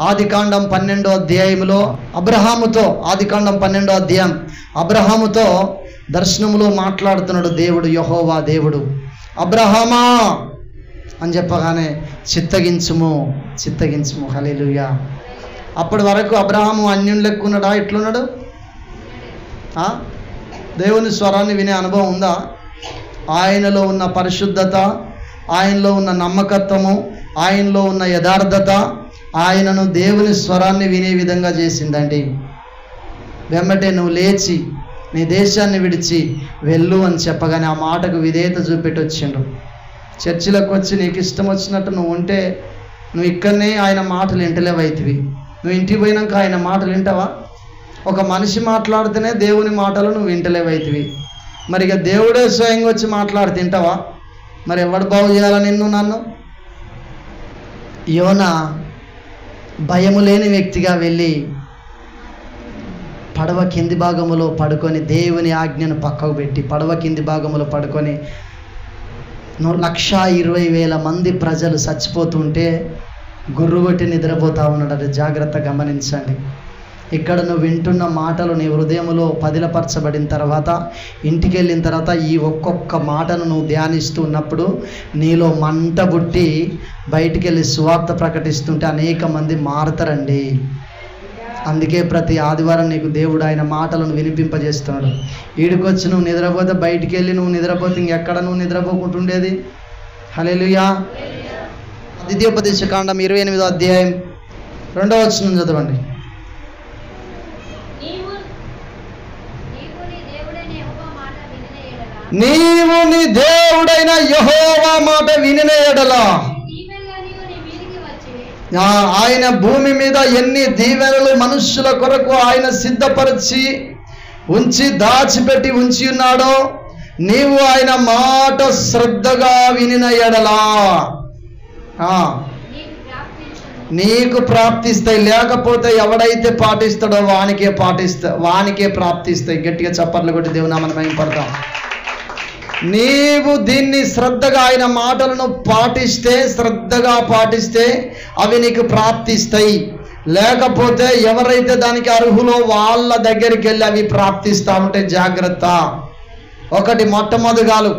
Speaker 1: ఆదికాండం 12వ అధ్యాయంలో ఆదికాండం 12వ అధ్యాయం అబ్రహాముతో దర్శనములో మాట్లాడుతున్నాడు దేవుడు, యెహోవా దేవుడు. అబ్రహామా అని చెప్పగానే చిత్తగించుము. హల్లెలూయా. అప్పటి వరకు అబ్రహాము అన్యుని లెక్కున్నాడా? ఎట్లున్నాడు? దేవుని స్వరాన్ని వినే అనుభవం ఉందా? ఆయనలో ఉన్న పరిశుద్ధత, ఆయనలో ఉన్న నమ్మకత్వము, ఆయనలో ఉన్న యథార్థత ఆయనను దేవుని స్వరాన్ని వినే విధంగా చేసిందండి. వెంబటే నువ్వు లేచి నీ దేశాన్ని విడిచి వెళ్ళు అని చెప్పగానే ఆ మాటకు విధేయత చూపెట్టి వచ్చిండు. చర్చిలకు వచ్చి నీకు ఇష్టం వచ్చినట్టు నువ్వు ఉంటే నువ్వు ఇక్కడనే ఆయన మాటలు వింటలేవైతివి. నువ్వు ఇంటికి పోయినాక ఆయన మాటలు వింటావా? ఒక మనిషి మాట్లాడితేనే దేవుని మాటలు నువ్వు వింటలేవైతివి. మరి ఇక దేవుడే స్వయంగా వచ్చి మాట్లాడి తింటావా? మరి ఎవడు బాగు చేయాలా నిన్ను నన్ను? యోనా భయము లేని వ్యక్తిగా వెళ్ళి పడవ కింది భాగములో పడుకొని దేవుని ఆజ్ఞను పక్కకు పెట్టి పడవ కింది భాగములో పడుకొని 120,000 మంది ప్రజలు చచ్చిపోతుంటే గుర్రుగొట్టి నిద్రపోతా ఉన్నాడు. జాగ్రత్త గమనించండి. ఇక్కడ నువ్వు వింటున్న మాటలు నీ హృదయంలో పదిలపరచబడిన తర్వాత ఇంటికి వెళ్ళిన తర్వాత ఈ ఒక్కొక్క మాటను నువ్వు ధ్యానిస్తూ ఉన్నప్పుడు నీలో మంట పుట్టి బయటికి వెళ్ళి సువార్త ప్రకటిస్తుంటే అనేక మంది మారతారండి. అందుకే ప్రతి ఆదివారం నీకు దేవుడు ఆయన మాటలను వినిపింపజేస్తున్నాడు. ఈడికొచ్చి నువ్వు నిద్రపోతే బయటికి వెళ్ళి నువ్వు నిద్రపోతే ఇంకెక్కడ నువ్వు నిద్రపోకుంటుండేది? హల్లెలూయా. ద్వితీయోపదేశకాండం 28వ అధ్యాయం 2వ వచనం చదవండి. నీవు నీ దేవుడైన యెహోవా మాట వినిన యెడల ఆయన భూమి మీద ఎన్ని దీవెనలు మనుష్యుల కొరకు ఆయన సిద్ధపరిచి ఉంచి దాచిపెట్టి ఉంచి ఉన్నాడో నీవు ఆయన మాట శ్రద్ధగా వినిన యెడల నీకు ప్రాప్తిస్తాయి. లేకపోతే ఎవడైతే పాటిస్తాడో వానికే ప్రాప్తిస్తాయి. గట్టిగా చప్పట్లు కొట్టి దేవుని నామమున మహిమపడతాం. నీవు దీన్ని శ్రద్ధగా ఆయన మాటలను శ్రద్ధగా పాటిస్తే అవి నీకు ప్రాప్తిస్తాయి. లేకపోతే ఎవరైతే దానికి అర్హులో వాళ్ళ దగ్గరికి వెళ్ళి అవి ప్రాప్తిస్తా ఉంటే జాగ్రత్త. ఒకటి, మొట్టమొదగాలు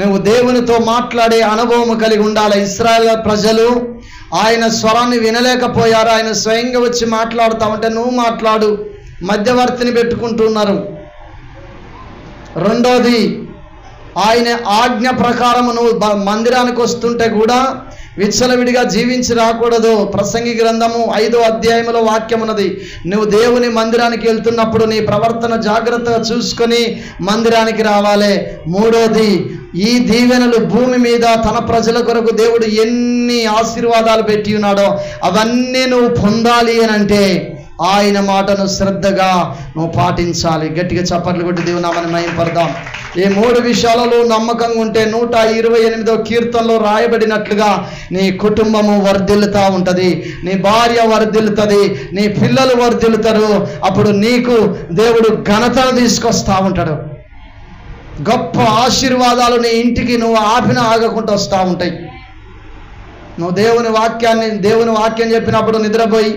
Speaker 1: నువ్వు దేవునితో మాట్లాడే అనుభవం కలిగి ఉండాలి. ఇశ్రాయేలు ప్రజలు ఆయన స్వరాన్ని వినలేకపోయారు. ఆయన స్వయంగా వచ్చి మాట్లాడుతూ ఉంటే నువ్వు మాట్లాడు, మధ్యవర్తిని పెట్టుకుంటున్నారు. రెండోది, ఆయన ఆజ్ఞ ప్రకారం నువ్వు మందిరానికి వస్తుంటే కూడా విచ్చలవిడిగా జీవించి రాకూడదు. ప్రసంగి గ్రంథము 5వ అధ్యాయంలో వాక్యం ఉన్నది. నువ్వు దేవుని మందిరానికి వెళ్తున్నప్పుడు నీ ప్రవర్తన జాగ్రత్తగా చూసుకొని మందిరానికి రావాలి. మూడోది, ఈ దీవెనలు భూమి మీద తన ప్రజల కొరకు దేవుడు ఎన్ని ఆశీర్వాదాలు పెట్టి ఉన్నాడో అవన్నీ నువ్వు పొందాలి అని అంటే ఆయన మాటను శ్రద్ధగా నువ్వు పాటించాలి. గట్టిగా చప్పట్లు కొట్టి దేవుని నామమున మహిమపడదాం. ఈ 3 విషయాలలో నమ్మకంగా ఉంటే 128వ కీర్తనలో రాయబడినట్లుగా నీ కుటుంబము వర్ధిల్లుతా ఉంటుంది, నీ భార్య వర్ధిల్లుతుంది, నీ పిల్లలు వర్ధిల్లుతారు. అప్పుడు నీకు దేవుడు ఘనతను తీసుకొస్తా ఉంటాడు. గొప్ప ఆశీర్వాదాలు నీ ఇంటికి నువ్వు ఆగకుండా వస్తూ ఉంటాయి. నువ్వు దేవుని వాక్యం చెప్పినప్పుడు నిద్రపోయి,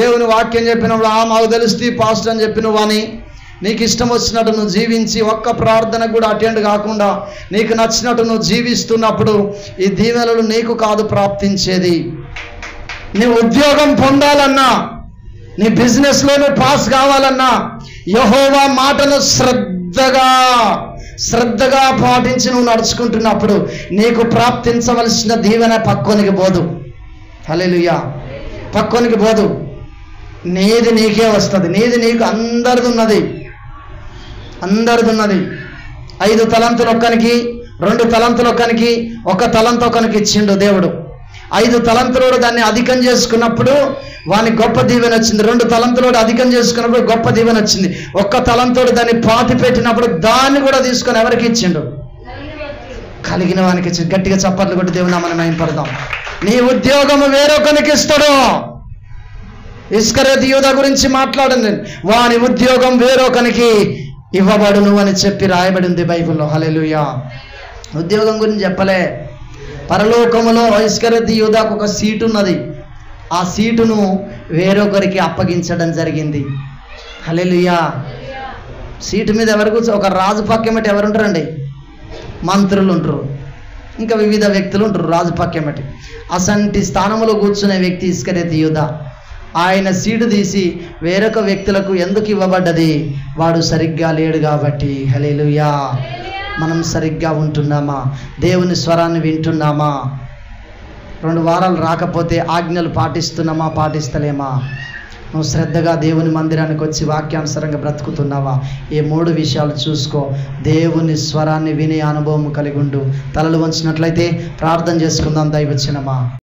Speaker 1: దేవుని వాక్యం చెప్పినప్పుడు మాకు తెలుస్తుంది పాస్టర్ అని చెప్పి నువ్వు అని నీకు ఇష్టం వచ్చినట్టు నువ్వు జీవించి ఒక్క ప్రార్థనకు కూడా అటెండ్ కాకుండా నీకు నచ్చినట్టు నువ్వు జీవిస్తున్నప్పుడు ఈ దీవెనలు నీకు కాదు ప్రాప్తించేది. నీ ఉద్యోగం పొందాలన్నా, నీ బిజినెస్లో నువ్వు పాస్ కావాలన్నా యెహోవా మాటను శ్రద్ధగా పాటించి నువ్వు నడుచుకుంటున్నప్పుడు నీకు ప్రాప్తించవలసిన దీవెన పక్కోనికి పోదు. హల్లెలూయా. పక్కోనికి పోదు, నీది నీకే వస్తుంది. నీది నీకు అందరిది ఉన్నది. 5 తలంతులు ఒక్కనికి, 2 తలంతులు ఒక్కనికి, 1 తలంతు ఒకనికి ఇచ్చిండు దేవుడు. 5 తలంతులోడు దాన్ని అధికం చేసుకున్నప్పుడు వాని గొప్ప దీవెన వచ్చింది. 2 తలంతులోడు అధికం చేసుకున్నప్పుడు గొప్ప దీవెన వచ్చింది. 1 తలంతోడు దాన్ని పాతి పెట్టినప్పుడు దాన్ని కూడా తీసుకొని ఎవరికి ఇచ్చిండు? కలిగిన వానికి ఇచ్చిండు. గట్టిగా చప్పట్లు కొట్టి దేవుని నామమున మహిమపడదాం. నీ ఉద్యోగము వేరొకరికి ఇస్తాడు. ఇస్కరియోతు యూదా గురించి మాట్లాడండి. వాని ఉద్యోగం వేరొకనికి ఇవ్వబడును అని చెప్పి రాయబడి ఉంది బైబిల్లో. హల్లెలూయా. ఉద్యోగం గురించి చెప్పలే. పరలోకములో ఇస్కరియోతు యూదాకు ఒక సీటు ఉన్నది. ఆ సీటును వేరొకరికి అప్పగించడం జరిగింది. హల్లెలూయా. సీటు మీద ఎవరు ఒక రాజు పక్కమటి ఎవరుంటారండి? మంత్రులు ఉంటారు, ఇంకా వివిధ వ్యక్తులు ఉంటారు రాజు పక్కమటి. అసంటి స్థానంలో కూర్చునే వ్యక్తి ఇస్కరియోతు యూదా. ఆయన సీటు తీసి వేరొక వ్యక్తులకు ఎందుకు ఇవ్వబడ్డది? వాడు సరిగ్గా లేడు కాబట్టి. హల్లెలూయా. మనం సరిగ్గా ఉంటున్నామా? దేవుని స్వరాన్ని వింటున్నామా? 2 వారాలు రాకపోతే ఆజ్ఞలు పాటిస్తున్నామా, పాటిస్తలేమా? నువ్వు శ్రద్ధగా దేవుని మందిరానికి వచ్చి వాక్యానుసారంగా బ్రతుకుతున్నావా? ఈ 3 విషయాలు చూసుకో. దేవుని స్వరాన్ని వినే అనుభవం కలిగి ఉండు. తలలు వంచినట్లయితే ప్రార్థన చేసుకుందాం దైవజనమా.